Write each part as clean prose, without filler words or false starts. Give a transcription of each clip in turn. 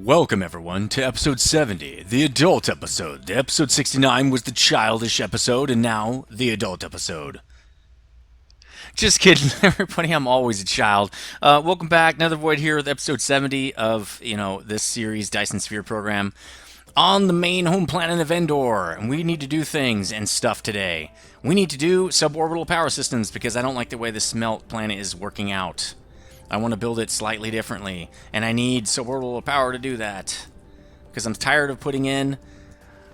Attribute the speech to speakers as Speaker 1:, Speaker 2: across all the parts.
Speaker 1: Welcome everyone to episode 70, the adult episode. The episode 69 was the childish episode, and now the adult episode. Just kidding, everybody. I'm always a child. Welcome back. Another Void here with episode 70 of this series, Dyson Sphere Program, on the main home planet of Endor. And we need to do things and stuff today. We need to do suborbital power systems because I don't like the way the smelt planet is working out. I want to build it slightly differently, and I need suborbital power to do that because I'm tired of putting in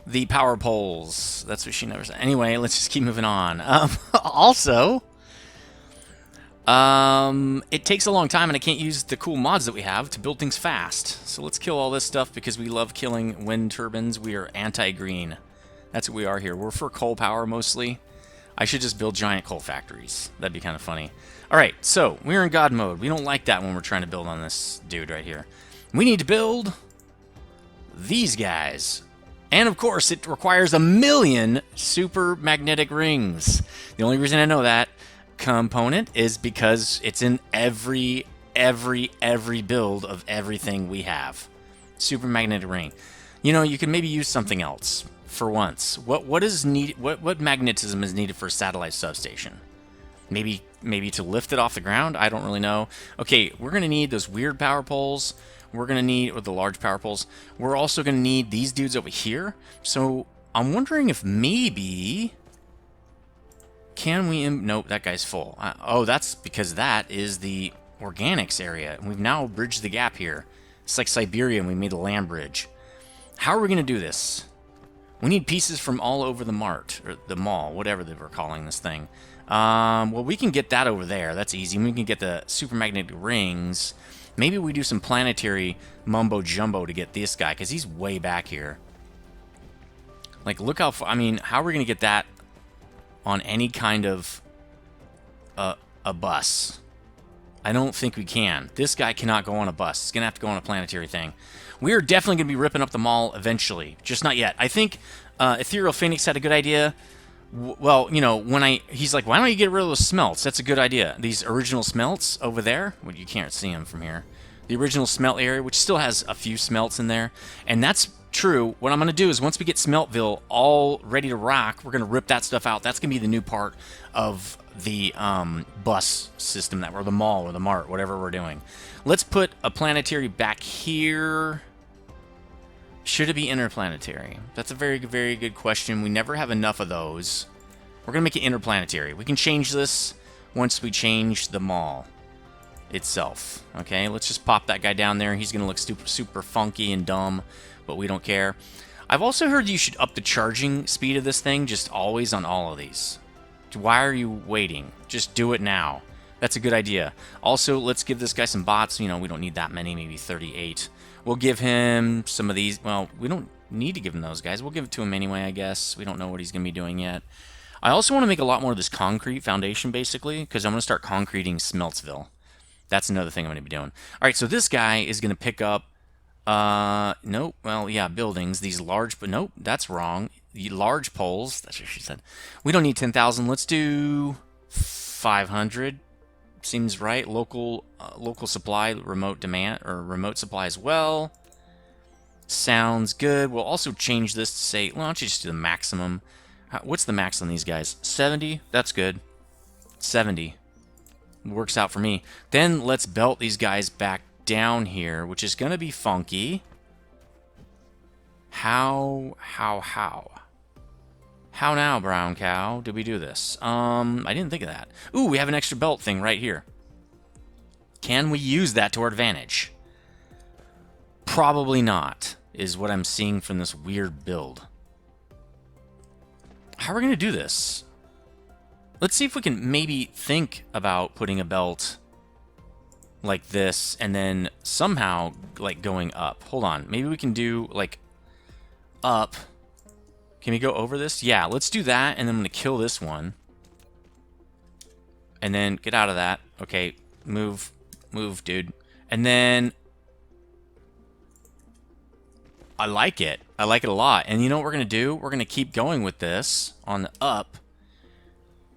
Speaker 1: the power poles. That's what she never said. Anyway, let's just keep moving on. It takes a long time, and I can't use the cool mods that we have to build things fast. So let's kill all this stuff because we love killing wind turbines. We are anti-green. That's what we are here. We're for coal power mostly. I should just build giant coal factories. That'd be kind of funny. Alright, so we're in God mode. We don't like that when we're trying to build on this dude right here. We need to build these guys. And of course, it requires 1,000,000 super magnetic rings. The only reason I know that component is because it's in every build of everything we have. Super magnetic ring. You know, you can maybe use something else for once. What is need? What magnetism is needed for a satellite substation? Maybe to lift it off the ground? I don't really know. Okay, we're going to need those weird power poles. We're going to need, or the large power poles. We're also going to need these dudes over here. So I'm wondering if maybe... Can we... Nope, that guy's full. Oh, that's because that is the organics area. And we've now bridged the gap here. It's like Siberia and we made a land bridge. How are we going to do this? We need pieces from all over the mart, or the mall, whatever they were calling this thing. Well, we can get that over there. That's easy. We can get the supermagnetic rings. Maybe we do some planetary mumbo-jumbo to get this guy, because he's way back here. Like, look how far... I mean, how are we going to get that on any kind of a bus? I don't think we can. This guy cannot go on a bus. He's going to have to go on a planetary thing. We are definitely going to be ripping up the mall eventually. Just not yet. I think Ethereal Phoenix had a good idea. Well, you know, he's like, why don't you get rid of those smelts? That's a good idea. These original smelts over there. Well, you can't see them from here. The original smelt area, which still has a few smelts in there. And that's true. What I'm going to do is once we get Smeltville all ready to rock, we're going to rip that stuff out. That's going to be the new part of the bus system, or the mall, or the mart, whatever we're doing. Let's put a planetary back here. Should it be interplanetary? That's a very, very good question. We never have enough of those. We're going to make it interplanetary. We can change this once we change the mall itself. Okay, let's just pop that guy down there. He's going to look super funky and dumb, but we don't care. I've also heard you should up the charging speed of this thing, just always on all of these. Why are you waiting? Just do it now. That's a good idea. Also, let's give this guy some bots. You know, we don't need that many, maybe 38. We'll give him some of these. Well, we don't need to give him those guys. We'll give it to him anyway, I guess. We don't know what he's going to be doing yet. I also want to make a lot more of this concrete foundation, basically, because I'm going to start concreting Smeltsville. That's another thing I'm going to be doing. All right, so this guy is going to pick up... nope. Well, yeah, buildings. These large... But nope, that's wrong. The large poles. That's what she said. We don't need 10,000. Let's do 500. Seems right. Local supply, remote demand, or remote supply as well. Sounds good. We'll also change this to say, well, why don't you just do the maximum? What's the max on these guys? 70? That's good. 70. Works out for me. Then let's belt these guys back down here, which is going to be funky. How now, brown cow, did we do this? I didn't think of that. Ooh, we have an extra belt thing right here. Can we use that to our advantage? Probably not, is what I'm seeing from this weird build. How are we going to do this? Let's see if we can maybe think about putting a belt like this and then somehow, like, going up. Hold on. Maybe we can do, like, up. Can we go over this? Yeah, let's do that, and then I'm going to kill this one. And then get out of that. Okay, move, dude. And then... I like it. I like it a lot. And you know what we're going to do? We're going to keep going with this on the up.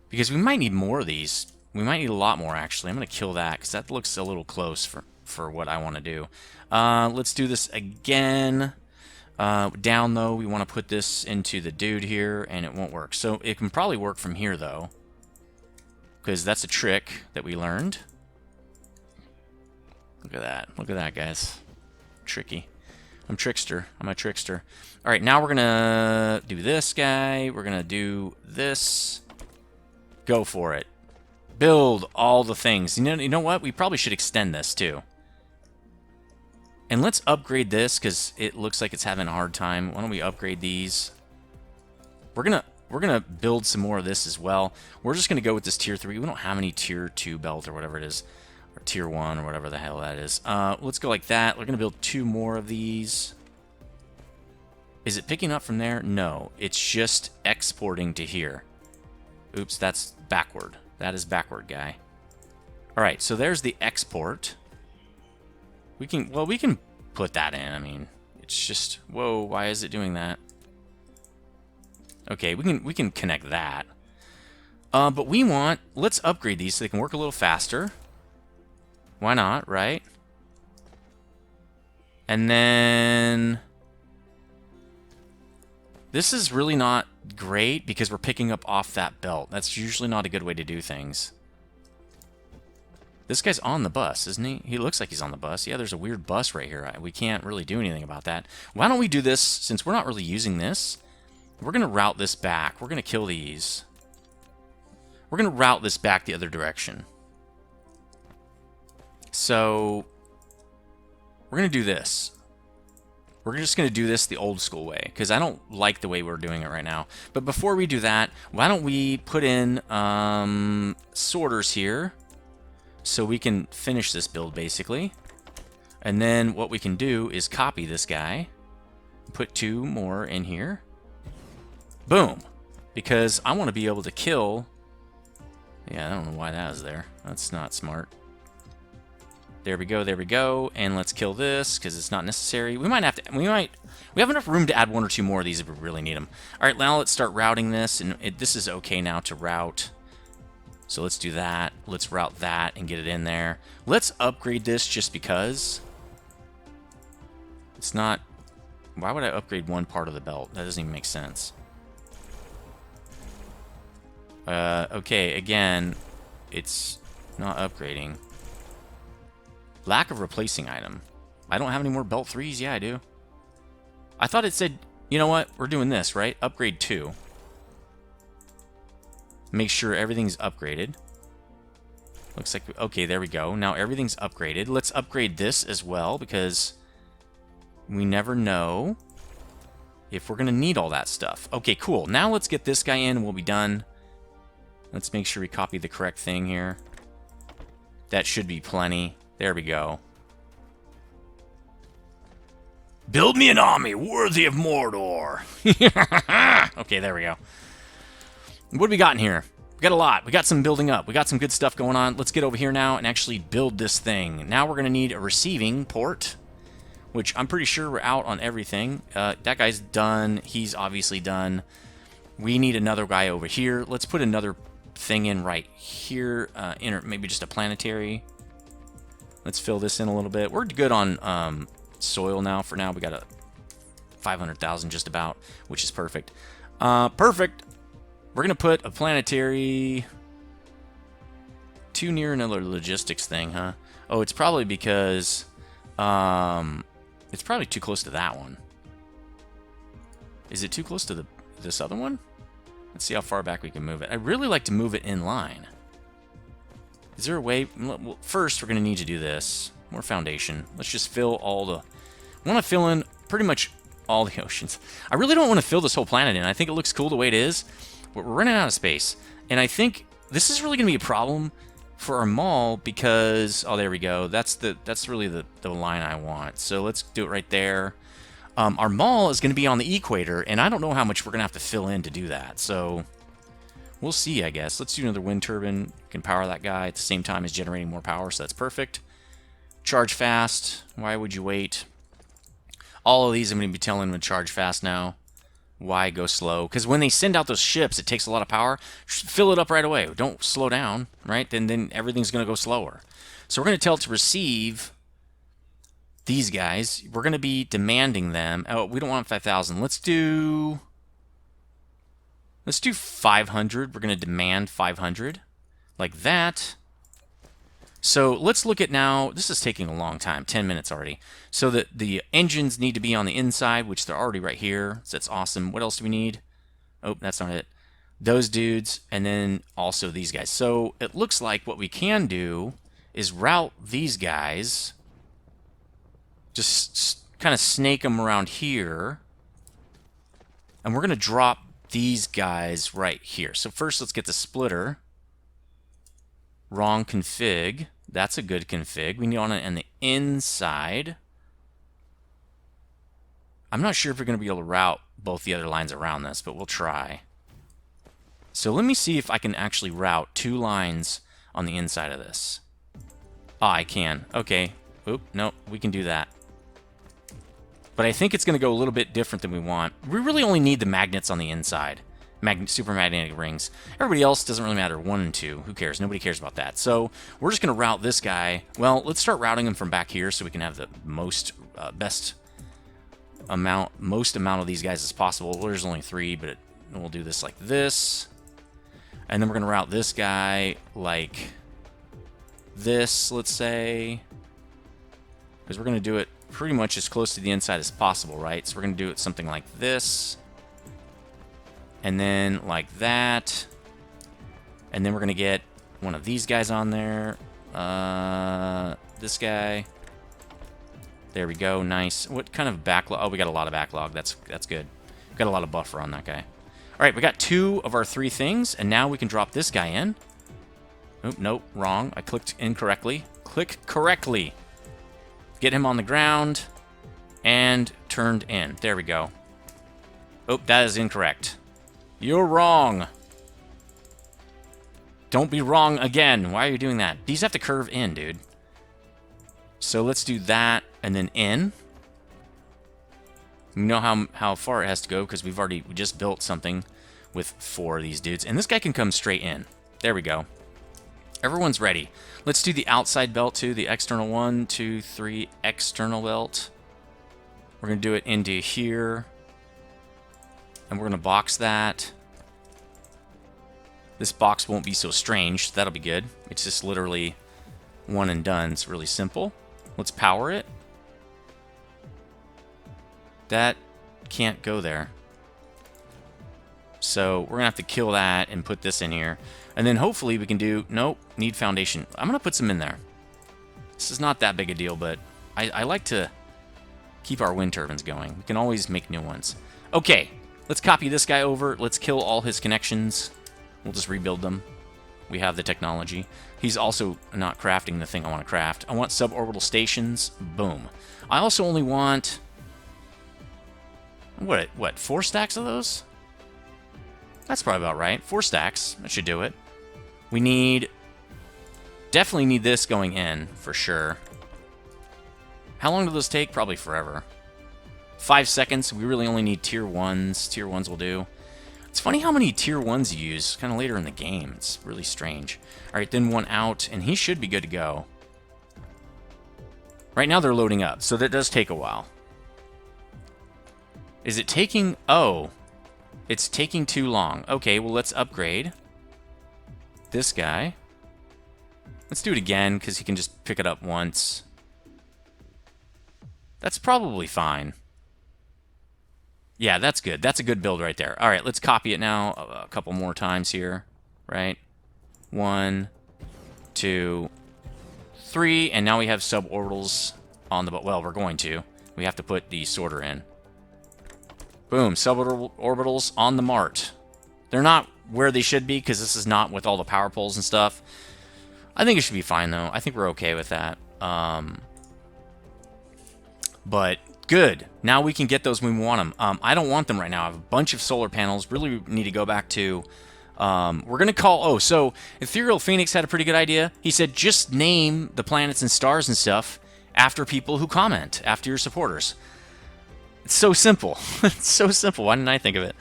Speaker 1: Because we might need more of these. We might need a lot more, actually. I'm going to kill that, because that looks a little close for what I want to do. Let's do this again. Down, though, we want to put this into the dude here, and it won't work. So it can probably work from here, though, because that's a trick that we learned. Look at that. Look at that, guys. Tricky. I'm trickster. I'm a trickster. All right, now we're going to do this guy. We're going to do this. Go for it. Build all the things. You know what? We probably should extend this, too. And let's upgrade this, because it looks like it's having a hard time. Why don't we upgrade these? We're gonna build some more of this as well. We're just gonna go with this tier 3. We don't have any tier 2 belt or whatever it is. Or tier 1 or whatever the hell that is. Let's go like that. We're gonna build 2 more of these. Is it picking up from there? No. It's just exporting to here. Oops, that's backward. That is backward, guy. Alright, so there's the export. We can put that in. I mean, it's just, whoa, why is it doing that? Okay, we can connect that. But let's upgrade these so they can work a little faster. Why not, right? And then this is really not great because we're picking up off that belt. That's usually not a good way to do things. This guy's on the bus, isn't he? He looks like he's on the bus. Yeah, there's a weird bus right here. We can't really do anything about that. Why don't we do this, since we're not really using this, we're going to route this back. We're going to kill these. We're going to route this back the other direction. So, we're going to do this. We're just going to do this the old school way, because I don't like the way we're doing it right now. But before we do that, why don't we put in sorters here, so we can finish this build, basically. And then what we can do is copy this guy, put 2 more in here. Boom! Because I want to be able to kill... Yeah, I don't know why that was there. That's not smart. There we go, there we go. And let's kill this, because it's not necessary. We might have to... We have enough room to add 1 or 2 more of these if we really need them. Alright, now let's start routing this, and this is okay now to route. So let's do that. Let's route that and get it in there. Let's upgrade this just because. It's not... Why would I upgrade one part of the belt? That doesn't even make sense. Okay, again, it's not upgrading. Lack of replacing item. I don't have any more belt 3s? Yeah, I do. I thought it said, you know what? We're doing this, right? Upgrade 2. Make sure everything's upgraded. Looks like, okay, there we go. Now everything's upgraded. Let's upgrade this as well, because we never know if we're going to need all that stuff. Okay, cool. Now let's get this guy in and we'll be done. Let's make sure we copy the correct thing here. That should be plenty. There we go. Build me an army worthy of Mordor. Okay, there we go. What do we got in here? We got a lot. We got some building up. We got some good stuff going on. Let's get over here now and actually build this thing. Now we're going to need a receiving port, which I'm pretty sure we're out on everything. That guy's done. He's obviously done. We need another guy over here. Let's put another thing in right here. Maybe just a planetary. Let's fill this in a little bit. We're good on soil now. For now, we got a 500,000 just about, which is perfect. Perfect. We're going to put a planetary too near another logistics thing, huh? Oh, it's probably because it's probably too close to that one. Is it too close to this other one? Let's see how far back we can move it. I'd really like to move it in line. Is there a way? Well, first, we're going to need to do this. More foundation. Let's just fill all the... I want to fill in pretty much all the oceans. I really don't want to fill this whole planet in. I think it looks cool the way it is, but we're running out of space. And I think this is really going to be a problem for our mall because... Oh, there we go. That's really the line I want. So let's do it right there. Our mall is going to be on the equator, and I don't know how much we're going to have to fill in to do that. So we'll see, I guess. Let's do another wind turbine. We can power that guy at the same time as generating more power, so that's perfect. Charge fast. Why would you wait? All of these I'm going to be telling them to charge fast now. Why go slow? Because when they send out those ships, it takes a lot of power. Fill it up right away. Don't slow down, right? Then everything's going to go slower. So we're going to tell it to receive these guys. We're going to be demanding them. Oh, we don't want 5,000. Let's do 500. We're going to demand 500 like that. So let's look at now. This is taking a long time, 10 minutes already. So that the engines need to be on the inside, which they're already right here. So that's awesome. What else do we need? Oh, that's not it. Those dudes, and then also these guys. So it looks like what we can do is route these guys. Just kind of snake them around here. And we're going to drop these guys right here. So first, let's get the splitter. Wrong config. That's a good config. We need on it on the inside. I'm not sure if we're going to be able to route both the other lines around this, but we'll try. So let me see if I can actually route 2 lines on the inside of this. Ah, I can. Okay. Oop, nope, we can do that. But I think it's going to go a little bit different than we want. We really only need the magnets on the inside. Super magnetic rings. Everybody else doesn't really matter. 1 and 2. Who cares? Nobody cares about that. So we're just going to route this guy. Well, let's start routing him from back here so we can have the most amount of these guys as possible. Well, there's only 3, but we'll do this like this. And then we're going to route this guy like this, let's say. Because we're going to do it pretty much as close to the inside as possible, right? So we're going to do it something like this. And then like that. And then we're going to get one of these guys on there. This guy. There we go. Nice. What kind of backlog? Oh, we got a lot of backlog. That's good. We got a lot of buffer on that guy. All right, we got 2 of our 3 things, and now we can drop this guy in. Oh, nope, wrong. I clicked incorrectly. Click correctly. Get him on the ground and turned in. There we go. Oh, that is incorrect. You're wrong. Don't be wrong again. Why are you doing that? These have to curve in, dude. So let's do that and then in. We know how far it has to go because we just built something with 4 of these dudes. And this guy can come straight in. There we go. Everyone's ready. Let's do the outside belt too. The external 1, 2, 3 external belt. We're going to do it into here. And we're going to box that. This box won't be so strange. That'll be good. It's just literally one and done. It's really simple. Let's power it. That can't go there. So we're going to have to kill that and put this in here. And then hopefully we can do... Nope, need foundation. I'm going to put some in there. This is not that big a deal, but I like to keep our wind turbines going. We can always make new ones. Okay, let's copy this guy over. Let's kill all his connections. We'll just rebuild them. We have the technology. He's also not crafting the thing I want to craft. I want suborbital stations. Boom. I also only want... What, 4 stacks of those? That's probably about right. 4 stacks. That should do it. We need... Definitely need this going in, for sure. How long do those take? Probably forever. 5 seconds. We really only need tier 1s. Tier 1s will do. It's funny how many tier 1s you use kind of later in the game. It's really strange. Alright, then 1 out, and he should be good to go. Right now they're loading up, so that does take a while. Is it taking... Oh, it's taking too long. Okay, well, let's upgrade this guy. Let's do it again, because he can just pick it up once. That's probably fine. Yeah, that's good. That's a good build right there. All right, let's copy it now a couple more times here, right? 1, 2, 3, and now we have suborbitals on the... Well, we're going to. We have to put the sorter in. Boom, suborbitals on the mart. They're not where they should be because this is not with all the power poles and stuff. I think it should be fine, though. I think we're okay with that. But good. Now we can get those when we want them. I don't want them right now. I have a bunch of solar panels. Really need to go back to... we're going to call... Oh, so Ethereal Phoenix had a pretty good idea. He said, just name the planets and stars and stuff after people who comment, after your supporters. It's so simple. It's so simple. Why didn't I think of it?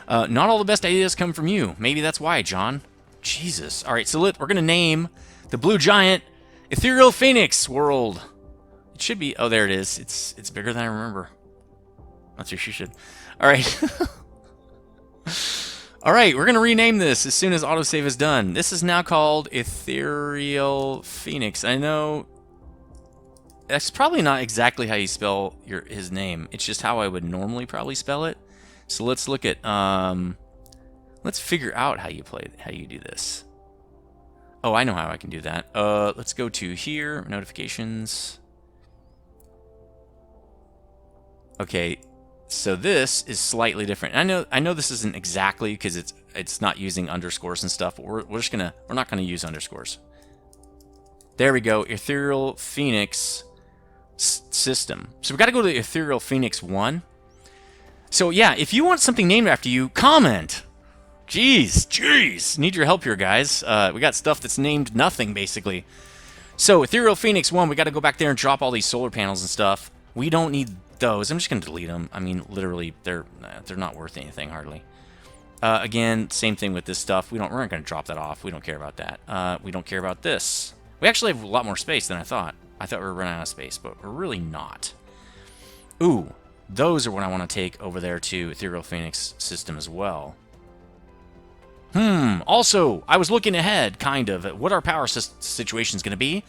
Speaker 1: Not all the best ideas come from you. Maybe that's why, John. Jesus. All right, so we're going to name the Blue Giant Ethereal Phoenix World. It should be. Oh, there it is. It's bigger than I remember. That's what you should. All right. All right, we're going to rename this as soon as autosave is done. This is now called Ethereal Phoenix. I know that's probably not exactly how you spell his name. It's just how I would normally probably spell it. So let's look at let's figure out how you do this. Oh, I know how I can do that. Let's go to here, notifications. Okay. So this is slightly different. I know this isn't exactly because it's not using underscores and stuff, but we're not gonna use underscores. There we go, Ethereal Phoenix system. So we got to go to Ethereal Phoenix 1. So yeah, if you want something named after you, comment. Jeez, need your help here, guys. We got stuff that's named nothing basically. So Ethereal Phoenix 1, we got to go back there and drop all these solar panels and stuff. We don't need those. I'm just going to delete them. I mean, literally, they're not worth anything, hardly. Again, same thing with this stuff. We're not going to drop that off. We don't care about that. We don't care about this. We actually have a lot more space than I thought. I thought we were running out of space, but we're really not. Ooh, those are what I want to take over there to Ethereal Phoenix system as well. Also, I was looking ahead, kind of, at what our power situation is going to be,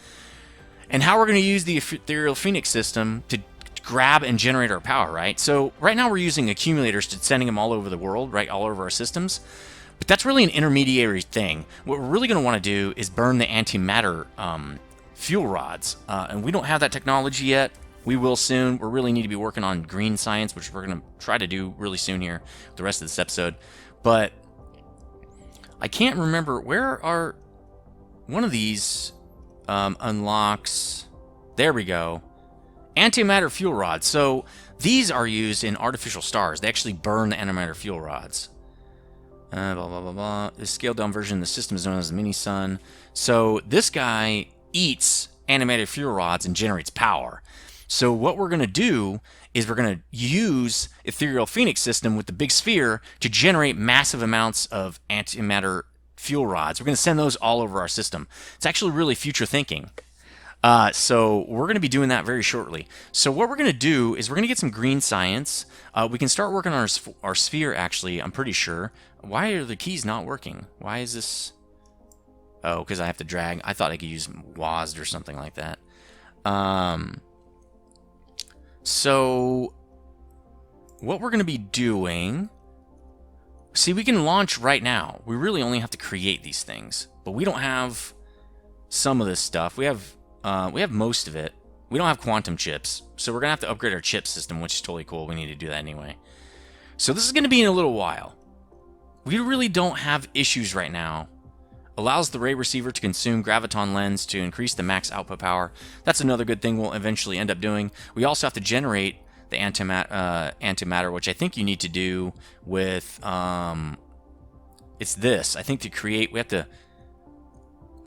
Speaker 1: and how we're going to use the Ethereal Phoenix system to grab and generate our power, right? So right now we're using accumulators to sending them all over the world, right, all over our systems. But that's really an intermediary thing. What we're really going to want to do is burn the antimatter fuel rods, and we don't have that technology yet. We will soon. We really need to be working on green science, which we're going to try to do really soon here, the rest of this episode. But I can't remember where are one of these unlocks. There we go. Antimatter fuel rods. So these are used in artificial stars. They actually burn the antimatter fuel rods. Blah, blah, blah, blah. The scaled down version of the system is known as the mini sun. So this guy eats animated fuel rods and generates power. So what we're going to do is we're going to use Ethereal Phoenix system with the big sphere to generate massive amounts of antimatter fuel rods. We're going to send those all over our system. It's actually really future thinking. So we're going to be doing that very shortly. So what we're going to do is we're going to get some green science. We can start working on our sphere, actually, I'm pretty sure. Why are the keys not working? Why is this? Oh, because I have to drag. I thought I could use WASD or something like that. So what we're going to be doing... See, we can launch right now. We really only have to create these things. But we don't have some of this stuff. We have most of it. We don't have quantum chips. So we're going to have to upgrade our chip system, which is totally cool. We need to do that anyway. So this is going to be in a little while. We really don't have issues right now. Allows the ray receiver to consume graviton lens to increase the max output power. That's another good thing we'll eventually end up doing. We also have to generate the antimatter, which I think you need to do with... it's this. I think to create... We have to...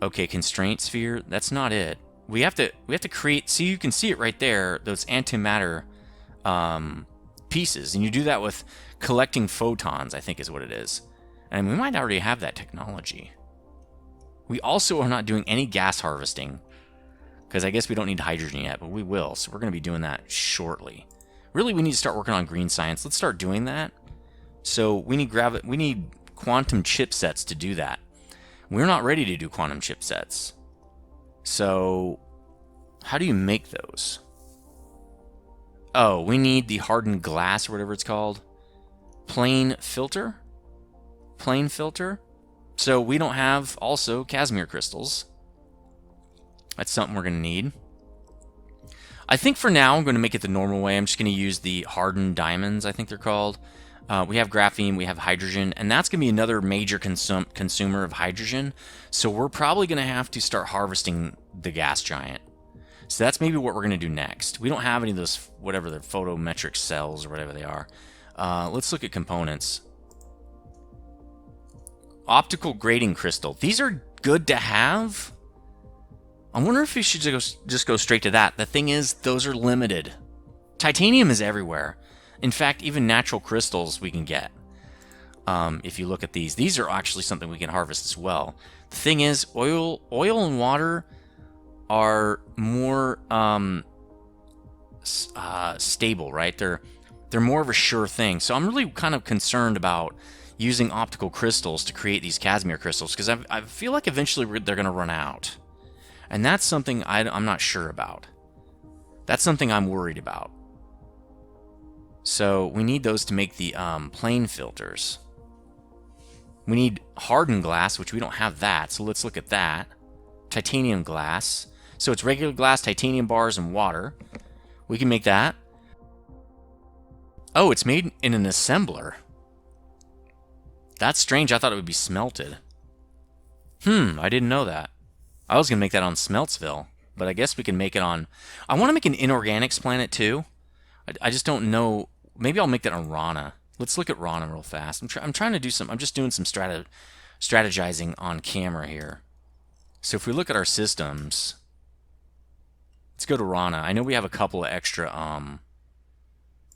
Speaker 1: Okay, constraint sphere. That's not it. We have to create... See, you can see it right there. Those antimatter pieces. And you do that with collecting photons, I think is what it is. And we might already have that technology. We also are not doing any gas harvesting, because I guess we don't need hydrogen yet, but we will. So we're going to be doing that shortly. Really, we need to start working on green science. Let's start doing that. So we need quantum chipsets to do that. We're not ready to do quantum chipsets. So how do you make those? Oh, we need the hardened glass or whatever it's called. Plane filter. So we don't have also Casimir crystals. That's something we're going to need. I think for now I'm going to make it the normal way. I'm just going to use the hardened diamonds, I think they're called. We have graphene, we have hydrogen, and that's going to be another major consumer of hydrogen. So we're probably going to have to start harvesting the gas giant. So that's maybe what we're going to do next. We don't have any of those, whatever the photometric cells or whatever they are. Let's look at components. Optical grading crystal. These are good to have. I wonder if we should just go straight to that. The thing is, those are limited. Titanium is everywhere. In fact, even natural crystals we can get. If you look at these are actually something we can harvest as well. The thing is, oil and water are more stable, right? They're more of a sure thing. So I'm really kind of concerned about using optical crystals to create these Casimir crystals, because I feel like eventually they're going to run out. And that's something I'm not sure about. That's something I'm worried about. So we need those to make the plane filters. We need hardened glass, which we don't have that, so let's look at that. Titanium glass. So it's regular glass, titanium bars, and water. We can make that. Oh, it's made in an assembler. That's strange. I thought it would be smelted. I didn't know that. I was going to make that on Smeltsville, but I guess we can make it on... I want to make an inorganics planet, too. I just don't know. Maybe I'll make that on Rana. Let's look at Rana real fast. I'm trying to do some... I'm just doing some strategizing on camera here. So if we look at our systems... Let's go to Rana. I know we have a couple of extra...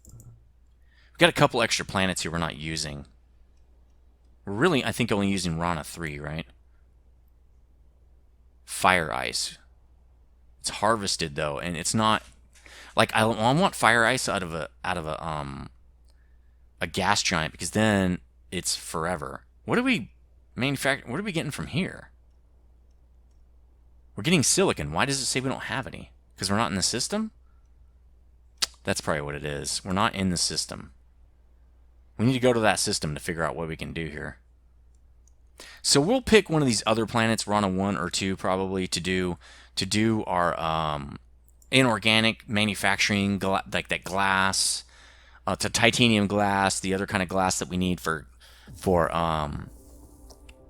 Speaker 1: We've got a couple extra planets here we're not using. We're really, I think, only using Rana 3, right? Fire ice. It's harvested though, and it's not like I want fire ice out of a gas giant, because then it's forever. What do we manufacture? What are we getting from here? We're getting silicon. Why does it say we don't have any? Because we're not in the system? That's probably what it is. We're not in the system. We need to go to that system to figure out what we can do here. So we'll pick one of these other planets, Rana 1 or 2 probably, to do our inorganic manufacturing, like that glass, to titanium glass, the other kind of glass that we need for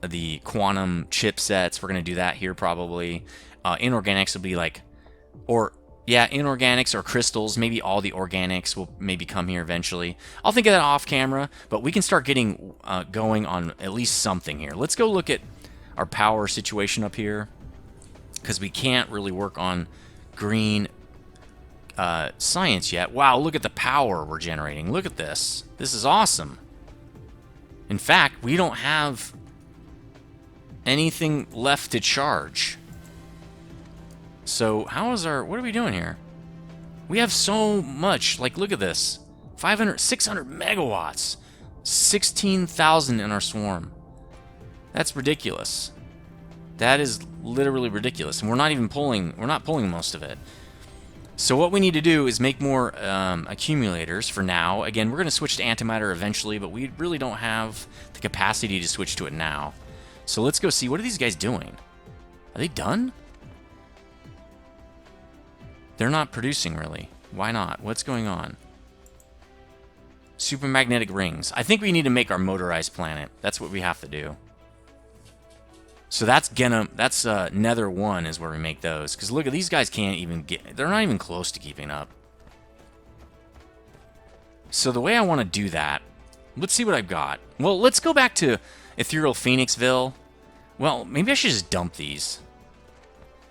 Speaker 1: the quantum chipsets. We're going to do that here probably. Inorganics will be like, inorganics or crystals. Maybe all the organics will maybe come here eventually. I'll think of that off camera, but we can start getting going on at least something here. Let's go look at our power situation up here, because we can't really work on green science yet. Wow, look at the power we're generating. Look at this. This is awesome. In fact, we don't have anything left to charge. So how is what are we doing here? We have so much. Like, look at this. 600 megawatts. 16,000 in our swarm. That's ridiculous. That is literally ridiculous. And we're not pulling most of it. So what we need to do is make more accumulators for now. Again, we're going to switch to antimatter eventually, but we really don't have the capacity to switch to it now. So let's go see. What are these guys doing? Are they done? They're not producing, really. Why not? What's going on? Supermagnetic rings. I think we need to make our motorized planet. That's what we have to do. So that's Nether 1 is where we make those. Because look, these guys can't even they're not even close to keeping up. So the way I want to do that, let's see what I've got. Well, let's go back to Ethereal Phoenixville. Well, maybe I should just dump these.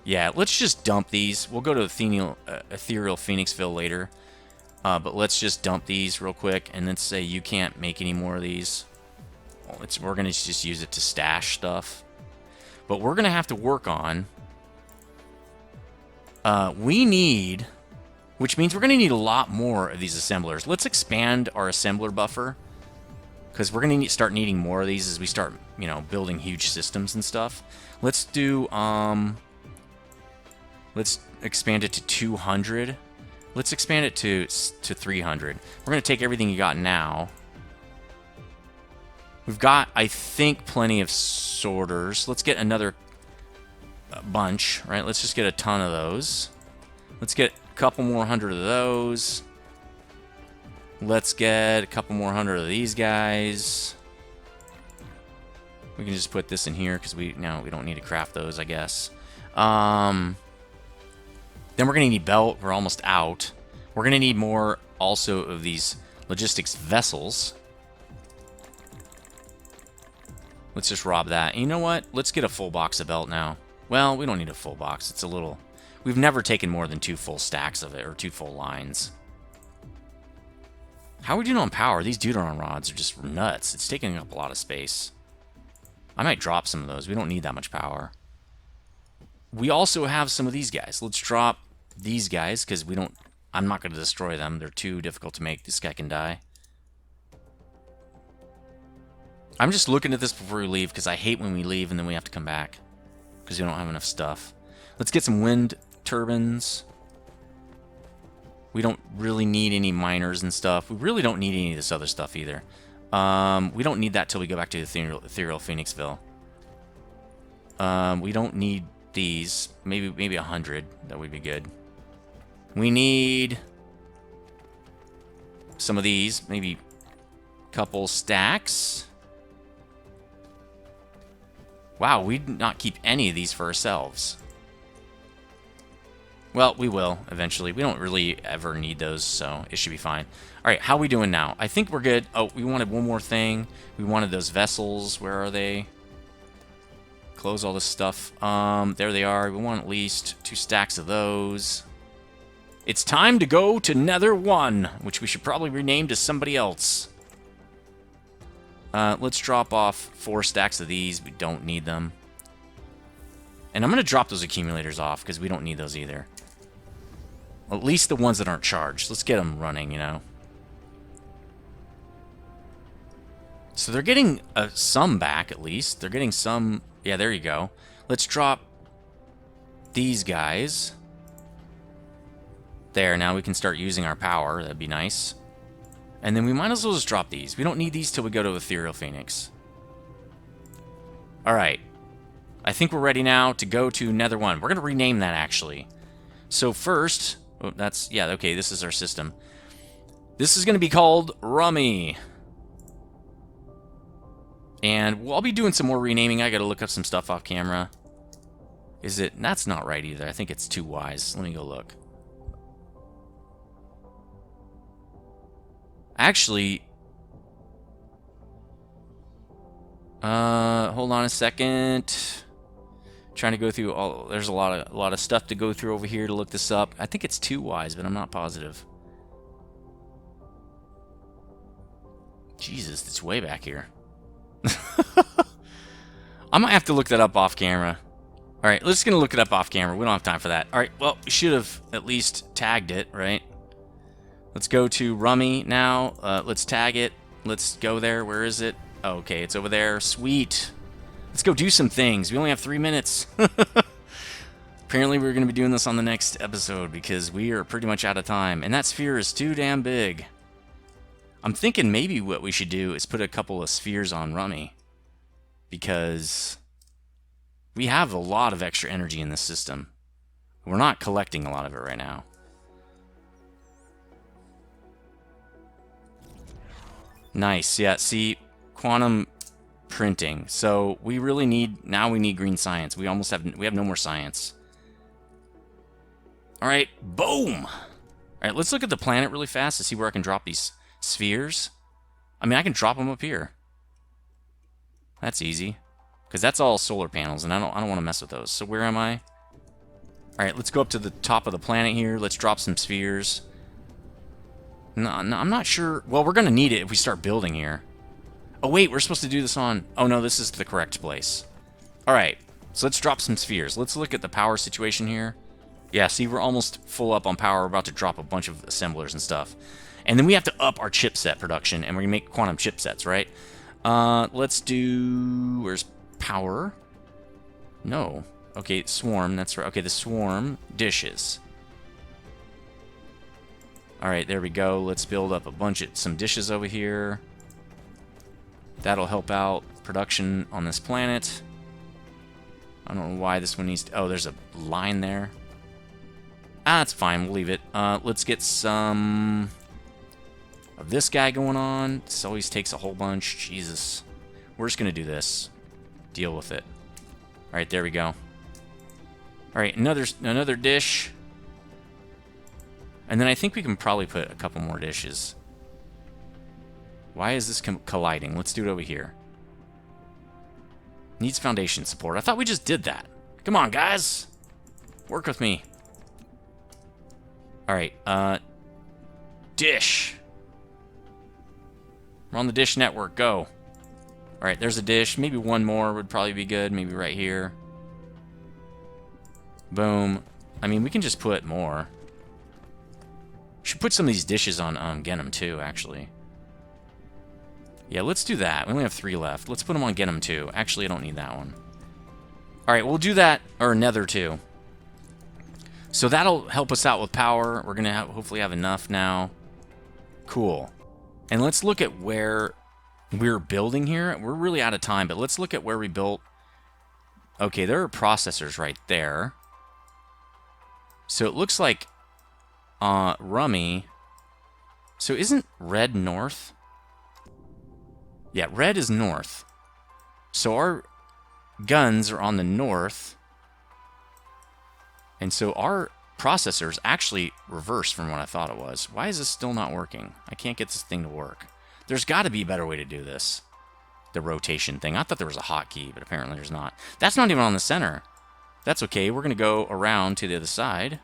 Speaker 1: Yeah, let's just dump these. We'll go to Ethereal Phoenixville later. But let's just dump these real quick and then say you can't make any more of these. Well, we're going to just use it to stash stuff. But we're going to have to work on... which means we're going to need a lot more of these assemblers. Let's expand our assembler buffer, because we're going to start needing more of these as we start, building huge systems and stuff. Let's do... Let's expand it to 200. Let's expand it to 300. We're going to take everything you got now. We've got, I think, plenty of sorters. Let's get another bunch, right? Let's just get a ton of those. Let's get a couple more hundred of those. Let's get a couple more hundred of these guys. We can just put this in here because we don't need to craft those, I guess. Then we're going to need belt. We're almost out. We're going to need more also of these logistics vessels. Let's just rob that. And you know what? Let's get a full box of belt now. Well, we don't need a full box. It's a little... We've never taken more than 2 full stacks of it, or 2 full lines. How are we doing on power? These Deuteron rods are just nuts. It's taking up a lot of space. I might drop some of those. We don't need that much power. We also have some of these guys. Let's drop these guys, because we don't... I'm not going to destroy them. They're too difficult to make. This guy can die. I'm just looking at this before we leave because I hate when we leave and then we have to come back because we don't have enough stuff. Let's get some wind turbines. We don't really need any miners and stuff. We really don't need any of this other stuff either. We don't need that till we go back to the Ethereal Phoenixville. We don't need these. Maybe 100. That would be good. We need some of these. Maybe a couple stacks. Wow, we did not keep any of these for ourselves. Well, we will eventually. We don't really ever need those, so it should be fine. All right, how are we doing now? I think we're good. Oh, we wanted one more thing. We wanted those vessels. Where are they? Close all this stuff. There they are. We want at least 2 stacks of those. It's time to go to Nether 1, which we should probably rename to somebody else. Let's drop off 4 stacks of these. We don't need them. And I'm going to drop those accumulators off because we don't need those either. At least the ones that aren't charged. Let's get them running, you know. So they're getting some back, at least. They're getting some... Yeah, there you go. Let's drop these guys. There, now we can start using our power. That'd be nice. And then we might as well just drop these. We don't need these till we go to Ethereal Phoenix. Alright. I think we're ready now to go to Nether 1. We're going to rename that, actually. So first... Oh, that's... Yeah, okay, this is our system. This is going to be called Rummy. And I'll be doing some more renaming. I got to look up some stuff off camera. Is it... That's not right either. I think it's 2 Ys. Let me go look. Actually... hold on a second. Trying to go through all... There's a lot of stuff to go through over here to look this up. I think it's 2 Ys, but I'm not positive. Jesus, it's way back here. I might have to look that up off camera. Alright, let's gonna look it up off camera. We don't have time for that. Alright, well, we should have at least tagged it, right? Let's go to Rummy now. Let's tag it. Let's go there. Where is it? Oh, okay, it's over there. Sweet. Let's go do some things. We only have 3 minutes. Apparently we're going to be doing this on the next episode because we are pretty much out of time. And that sphere is too damn big. I'm thinking maybe what we should do is put a couple of spheres on Rummy. Because we have a lot of extra energy in this system. We're not collecting a lot of it right now. Nice. Yeah, see, quantum printing. So we really need... Now we need green science. We almost have... We have no more science. Alright, boom! Alright, let's look at the planet really fast to see where I can drop these spheres. I mean, I can drop them up here. That's easy. Because that's all solar panels, and I don't want to mess with those. So where am I? Alright, let's go up to the top of the planet here. Let's drop some spheres. No, I'm not sure. Well, we're going to need it if we start building here. Oh, wait, we're supposed to do this on... Oh, no, this is the correct place. Alright, so let's drop some spheres. Let's look at the power situation here. Yeah, see, we're almost full up on power. We're about to drop a bunch of assemblers and stuff. And then we have to up our chipset production, and we're going to make quantum chipsets, right? Let's do... Where's power? No. Okay, swarm, that's right. Okay, the swarm dishes. Alright, there we go. Let's build up a bunch of some dishes over here. That'll help out production on this planet. I don't know why this one needs to... Oh, there's a line there. Ah, that's fine. We'll leave it. Let's get some of this guy going on. This always takes a whole bunch. Jesus. We're just going to do this. Deal with it. Alright, there we go. Alright, another dish. And then I think we can probably put a couple more dishes. Why is this colliding? Let's do it over here. Needs foundation support. I thought we just did that. Come on, guys. Work with me. Alright, dish. We're on the dish network. Go. Alright, there's a dish. Maybe one more would probably be good. Maybe right here. Boom. I mean, we can just put more. Should put some of these dishes on Genum too, actually. Yeah, let's do that. We only have 3 left. Let's put them on Genum too. Actually, I don't need that one. Alright, we'll do that, or Nether too. So that'll help us out with power. We're going to hopefully have enough now. Cool. And let's look at where we're building here. We're really out of time, but let's look at where we built. Okay, there are processors right there. So it looks like Rummy. So isn't red north? Yeah, red is north. So our guns are on the north. And so our processor's actually reversed from what I thought it was. Why is this still not working? I can't get this thing to work. There's got to be a better way to do this. The rotation thing. I thought there was a hotkey, but apparently there's not. That's not even on the center. That's okay. We're going to go around to the other side.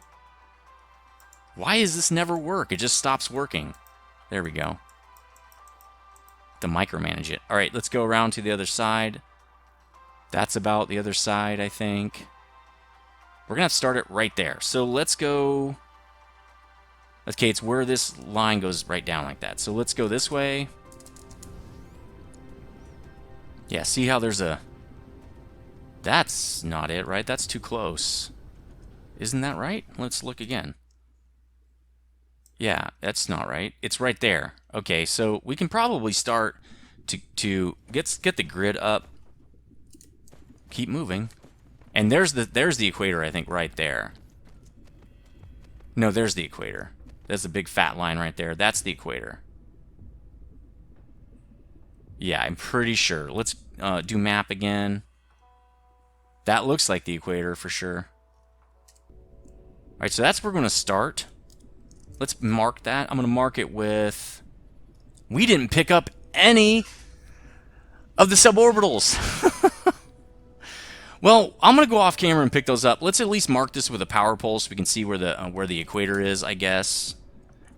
Speaker 1: Why does this never work? It just stops working. There we go. To micromanage it. All right, let's go around to the other side. That's about the other side, I think. We're going to have to start it right there. So let's go... Okay, it's where this line goes right down like that. So let's go this way. Yeah, see how there's a... That's not it, right? That's too close. Isn't that right? Let's look again. Yeah, that's not right. It's right there. Okay, so we can probably start to get the grid up. Keep moving. And there's the equator, I think, right there. No, there's the equator. There's the big fat line right there. That's the equator. Yeah, I'm pretty sure. Let's do map again. That looks like the equator for sure. All right, so that's where we're going to start. Let's mark that. I'm going to mark it with... We didn't pick up any of the suborbitals. Well, I'm going to go off camera and pick those up. Let's at least mark this with a power pole so we can see where the equator is, I guess.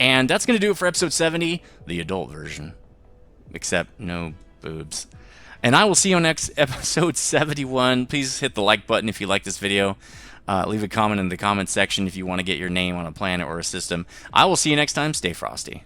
Speaker 1: And that's going to do it for episode 70, the adult version. Except no boobs. And I will see you on next episode 71. Please hit the like button if you like this video. Leave a comment in the comment section if you want to get your name on a planet or a system. I will see you next time. Stay frosty.